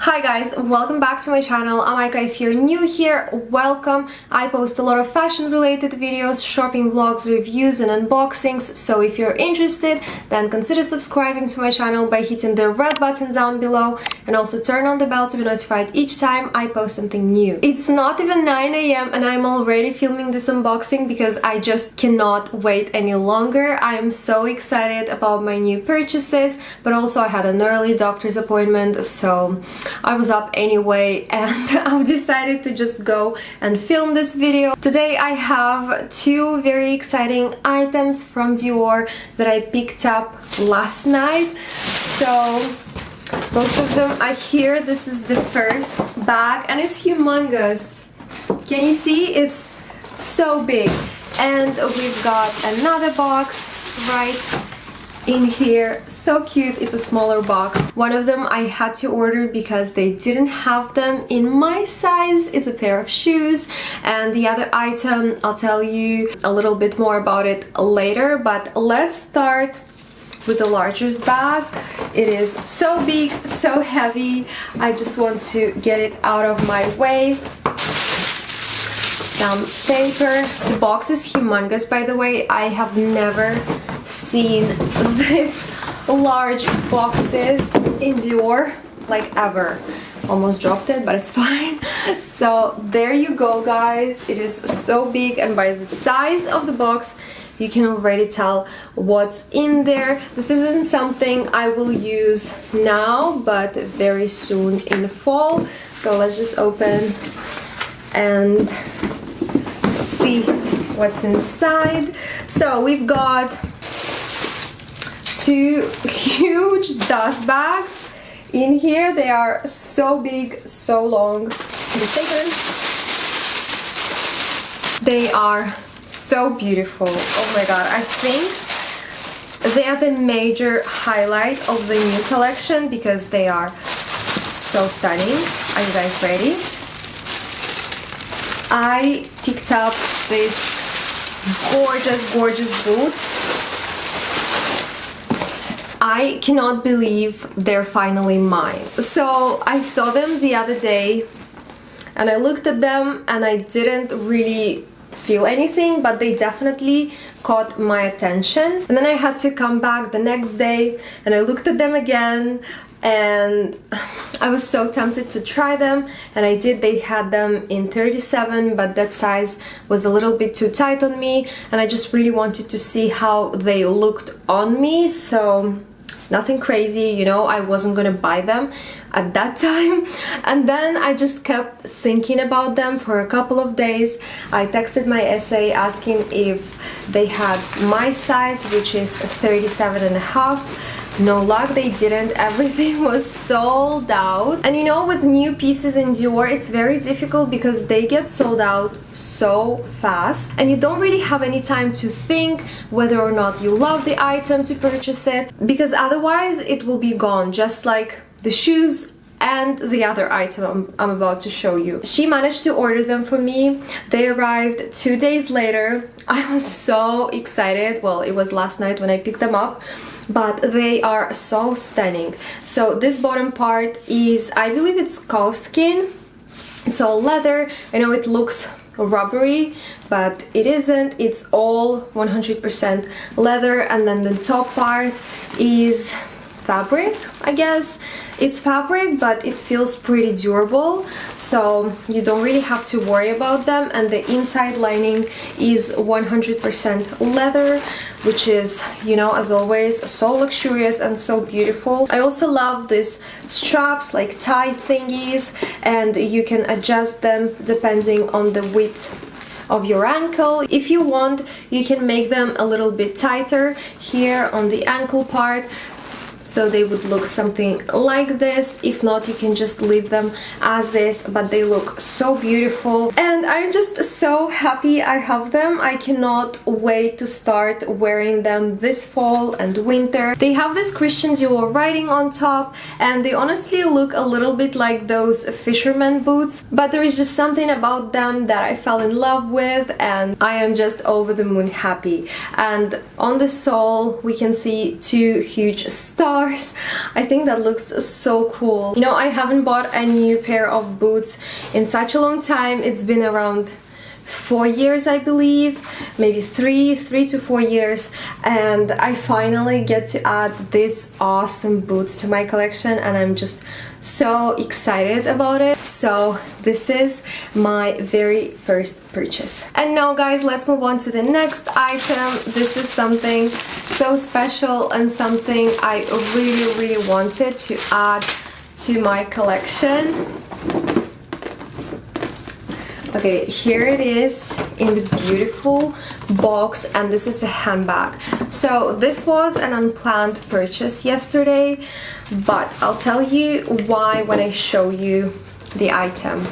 Hi guys, welcome back to my channel. I'm Aika. If you're new here, welcome. I post a lot of fashion related videos, shopping vlogs, reviews and unboxings, so if you're interested then consider subscribing to my channel by hitting the red button down below and also turn on the bell to be notified each time I post something new. It's not even 9 AM and I'm already filming this unboxing because I just cannot wait any longer. I am so excited about my new purchases, but also I had an early doctor's appointment, so I was up anyway and I've decided to just go and film this video. Today I have two very exciting items from Dior that I picked up last night. So both of them are here. This is the first bag and it's humongous. Can you see? It's so big. And we've got another box right in here. So cute. It's a smaller box. One of them I had to order because they didn't have them in my size. It's a pair of shoes, and the other item I'll tell you a little bit more about it later, but let's start with the largest bag. It is so big, so heavy. I just want to get it out of my way. Some paper. The box is humongous, by the way. I have never seen this large boxes in Dior, like ever. Almost dropped it, but it's fine. So there you go, guys. It is so big, and by the size of the box you can already tell what's in there. This isn't something I will use now, but very soon in the fall. So let's just open and see what's inside. So we've got two huge dust bags in here. They are so big, so long. They are so beautiful. Oh my god, I think they are the major highlight of the new collection because they are so stunning. Are you guys ready? I picked up these gorgeous boots. I cannot believe they're finally mine. So I saw them the other day and I looked at them and I didn't really feel anything, but they definitely caught my attention. And then I had to come back the next day and I looked at them again and I was so tempted to try them, and I did. They had them in 37, but that size was a little bit too tight on me and I just really wanted to see how they looked on me. So nothing crazy, you know, I wasn't gonna buy them at that time. And then I just kept thinking about them for a couple of days. I texted my SA asking if they had my size, which is 37.5. No luck, they didn't. Everything was sold out. And you know, with new pieces in Dior, it's very difficult because they get sold out so fast and you don't really have any time to think whether or not you love the item to purchase it, because otherwise it will be gone, just like the shoes and the other item I'm about to show you. She managed to order them for me. They arrived 2 days later. I was so excited. Well, it was last night when I picked them up, but they are so stunning. So this bottom part is, I believe it's calfskin. It's all leather. I know it looks rubbery, but it isn't. It's all 100% leather. And then the top part is fabric, I guess. It's fabric, but it feels pretty durable, so you don't really have to worry about them. And the inside lining is 100% leather, which is, you know, as always, so luxurious and so beautiful. I also love these straps, like tie thingies, and you can adjust them depending on the width of your ankle. If you want, you can make them a little bit tighter here on the ankle part, so they would look something like this. If not, you can just leave them as is, but they look so beautiful and I'm just so happy I have them. I cannot wait to start wearing them this fall and winter. They have this Christian Dior writing on top and they honestly look a little bit like those fisherman boots, but there is just something about them that I fell in love with and I am just over the moon happy. And on the sole we can see two huge stars stars. I think that looks so cool. You know, I haven't bought a new pair of boots in such a long time. It's been around 4 years, I believe, maybe three to 4 years, and I finally get to add these awesome boots to my collection, and I'm just so excited about it. So this is my very first purchase. And now guys, let's move on to the next item. This is something so special and something I really wanted to add to my collection. Okay, here it is in the beautiful box, and this is a handbag. So this was an unplanned purchase yesterday, but I'll tell you why when I show you the item.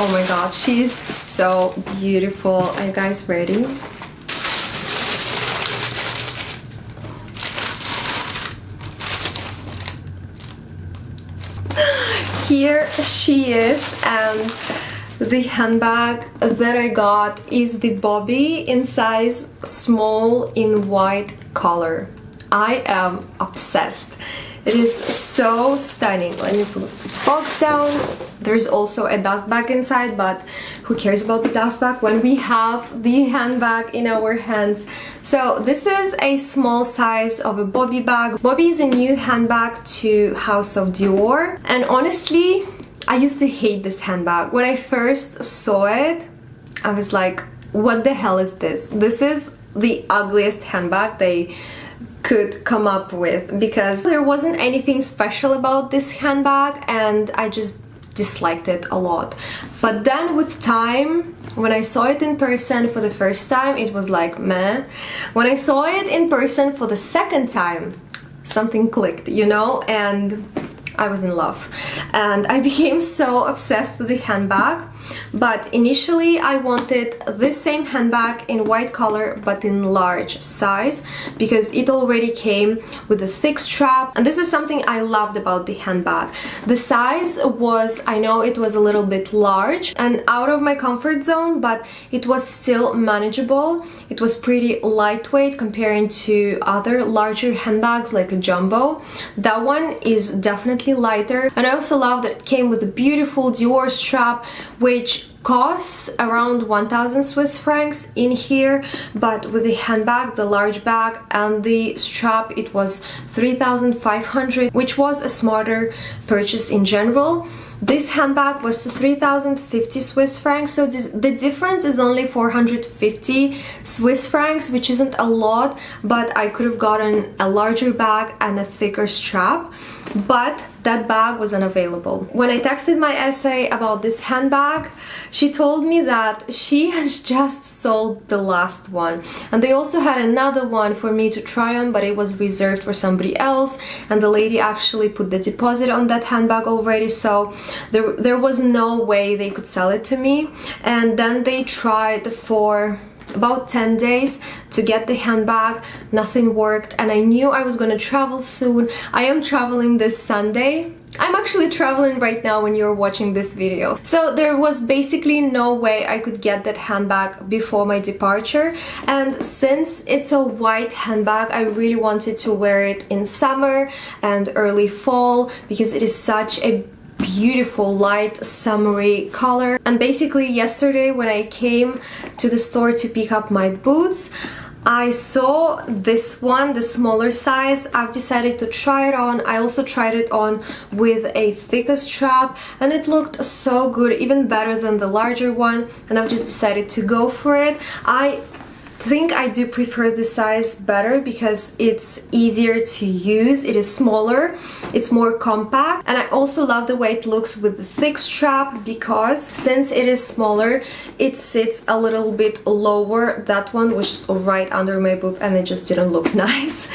Oh my god, she's so beautiful. Are you guys ready? Here she is, and the handbag that I got is the Bobby in size small in white color. I am obsessed. It is so stunning. Let me put the box down. There's also a dust bag inside, but who cares about the dust bag when we have the handbag in our hands. So this is a small size of a Bobby bag. Bobby is a new handbag to House of Dior, and honestly I used to hate this handbag. When I first saw it, I was like, what the hell is this? This is the ugliest handbag they could come up with, because there wasn't anything special about this handbag and I just disliked it a lot. But then with time, when I saw it in person for the first time, it was like meh. When I saw it in person for the second time, something clicked, you know, and I was in love and I became so obsessed with the handbag. But initially I wanted this same handbag in white color but in large size, because it already came with a thick strap, and this is something I loved about the handbag. The size was, I know it was a little bit large and out of my comfort zone, but it was still manageable. It was pretty lightweight comparing to other larger handbags like a jumbo. That one is definitely lighter, and I also love that it came with a beautiful Dior strap, which costs around 1,000 Swiss francs in here, but with the handbag, the large bag and the strap, it was 3,500, which was a smarter purchase in general. This handbag was 3,050 Swiss francs, so the difference is only 450 Swiss francs, which isn't a lot, but I could have gotten a larger bag and a thicker strap, but that bag was unavailable. When I texted my essay about this handbag, she told me that she has just sold the last one, and they also had another one for me to try on, but it was reserved for somebody else, and the lady actually put the deposit on that handbag already, so there was no way they could sell it to me. And then they tried for about 10 days to get the handbag. Nothing worked, and I knew I was gonna travel soon. I am traveling this Sunday. I'm actually traveling right now when you're watching this video. So there was basically no way I could get that handbag before my departure, and since it's a white handbag, I really wanted to wear it in summer and early fall, because it is such a beautiful light summery color. And basically yesterday when I came to the store to pick up my boots, I saw this one, the smaller size. I've decided to try it on. I also tried it on with a thicker strap, and it looked so good, even better than the larger one, and I've just decided to go for it. I think I do prefer this size better because it's easier to use. It is smaller, it's more compact, and I also love the way it looks with the thick strap, because since it is smaller, it sits a little bit lower. That one was right under my boob and it just didn't look nice.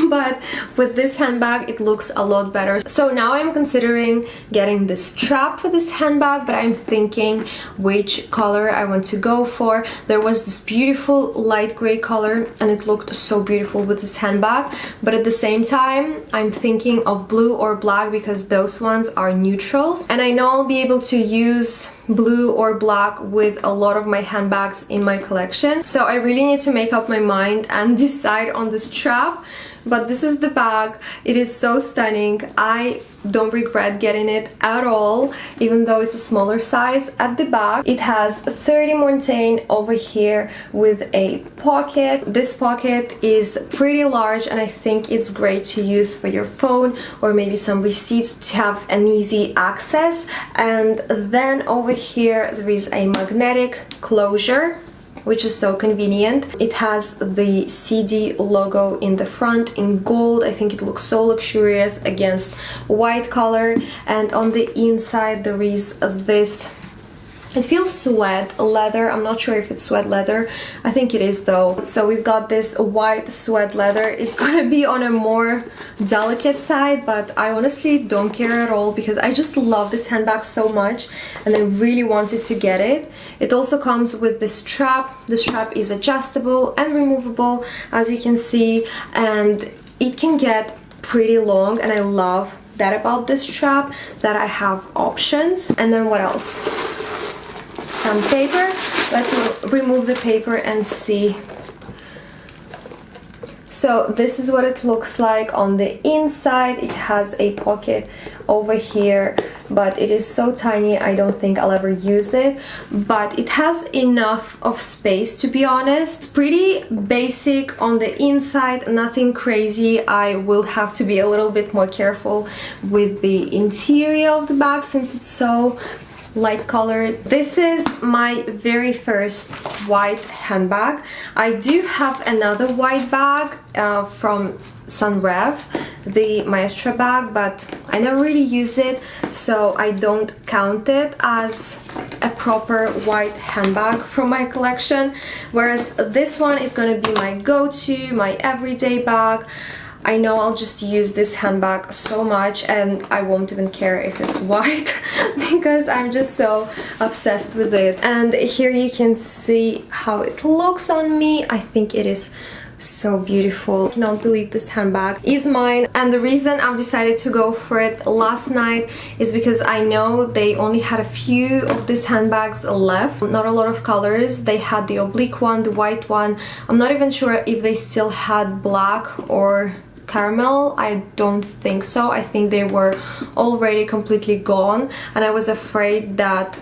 But with this handbag it looks a lot better. So now I'm considering getting the strap for this handbag, but I'm thinking which color I want to go for. There was this beautiful light gray color and it looked so beautiful with this handbag, but at the same time I'm thinking of blue or black because those ones are neutrals, and I know I'll be able to use blue or black with a lot of my handbags in my collection. So I really need to make up my mind and decide on the strap. But this is the bag. It is so stunning. I don't regret getting it at all, even though it's a smaller size. At the back, it has 30 montane over here with a pocket. This pocket is pretty large and I think it's great to use for your phone or maybe some receipts to have an easy access. And then over here there is a magnetic closure, which is so convenient. It has the CD logo in the front in gold. I think it looks so luxurious against white color. And on the inside there is this, it feels sweat leather. I'm not sure if it's sweat leather. I think it is though. So we've got this white sweat leather. It's gonna be on a more delicate side, but I honestly don't care at all because I just love this handbag so much and I really wanted to get it. It also comes with this strap. The strap is adjustable and removable, as you can see, and it can get pretty long, and I love that about this strap, that I have options. And then what else? Some paper. Let's remove the paper and see. So this is what it looks like on the inside. It has a pocket over here, but it is so tiny I don't think I'll ever use it, but it has enough of space, to be honest. Pretty basic on the inside, nothing crazy. I will have to be a little bit more careful with the interior of the bag since it's so light colored. This is my very first white handbag. I do have another white bag from Sunrev, the Maestra bag, but I never really use it, so I don't count it as a proper white handbag from my collection, whereas this one is going to be my go-to, my everyday bag. I know I'll just use this handbag so much and I won't even care if it's white because I'm just so obsessed with it. And here you can see how it looks on me. I think it is so beautiful. I cannot believe this handbag is mine, and the reason I've decided to go for it last night is because I know they only had a few of these handbags left, not a lot of colors. They had the oblique one, the white one. I'm not even sure if they still had black or caramel. I don't think so. I think they were already completely gone, and I was afraid that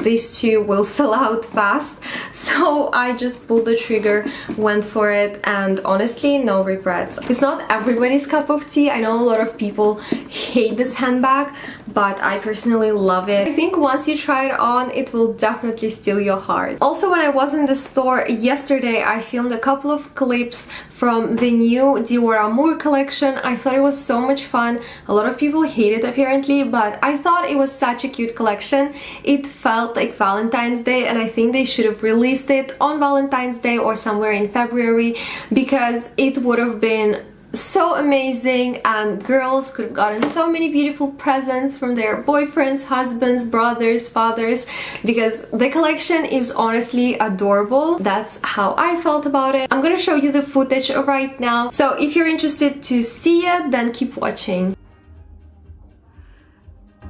these two will sell out fast, so I just pulled the trigger, went for it, and honestly, no regrets. It's not everybody's cup of tea. I know a lot of people hate this handbag, but I personally love it. I think once you try it on, it will definitely steal your heart. Also, when I was in the store yesterday, I filmed a couple of clips from the new Dior Amour collection. I thought it was so much fun. A lot of people hate it apparently, but I thought it was such a cute collection. It felt like Valentine's Day, and I think they should have released it on Valentine's Day or somewhere in February, because it would have been so amazing and girls could have gotten so many beautiful presents from their boyfriends, husbands, brothers, fathers, because the collection is honestly adorable. That's how I felt about it. I'm gonna show you the footage right now, so if you're interested to see it, then keep watching.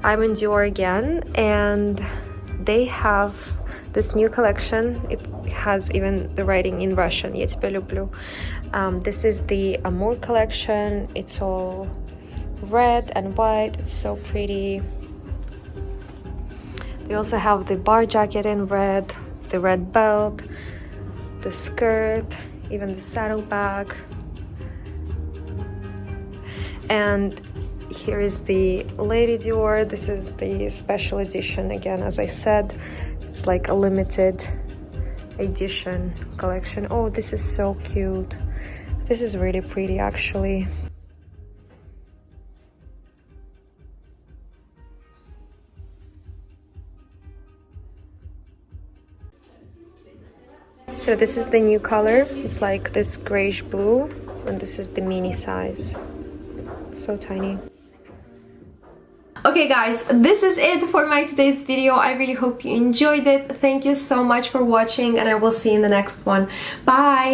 I'm in Dior again, and they have this new collection. It has even the writing in Russian. Я тебя люблю. This is the Amour collection. It's all red and white. It's so pretty. They also have the bar jacket in red, the red belt, the skirt, even the saddlebag. And here is the Lady Dior. This is the special edition again, as I said. It's like a limited edition collection. Oh, this is so cute. This is really pretty actually. So this is the new color. It's like this grayish blue, and this is the mini size. So tiny. Okay guys, this is it for my today's video. I really hope you enjoyed it. Thank you so much for watching and I will see you in the next one. Bye!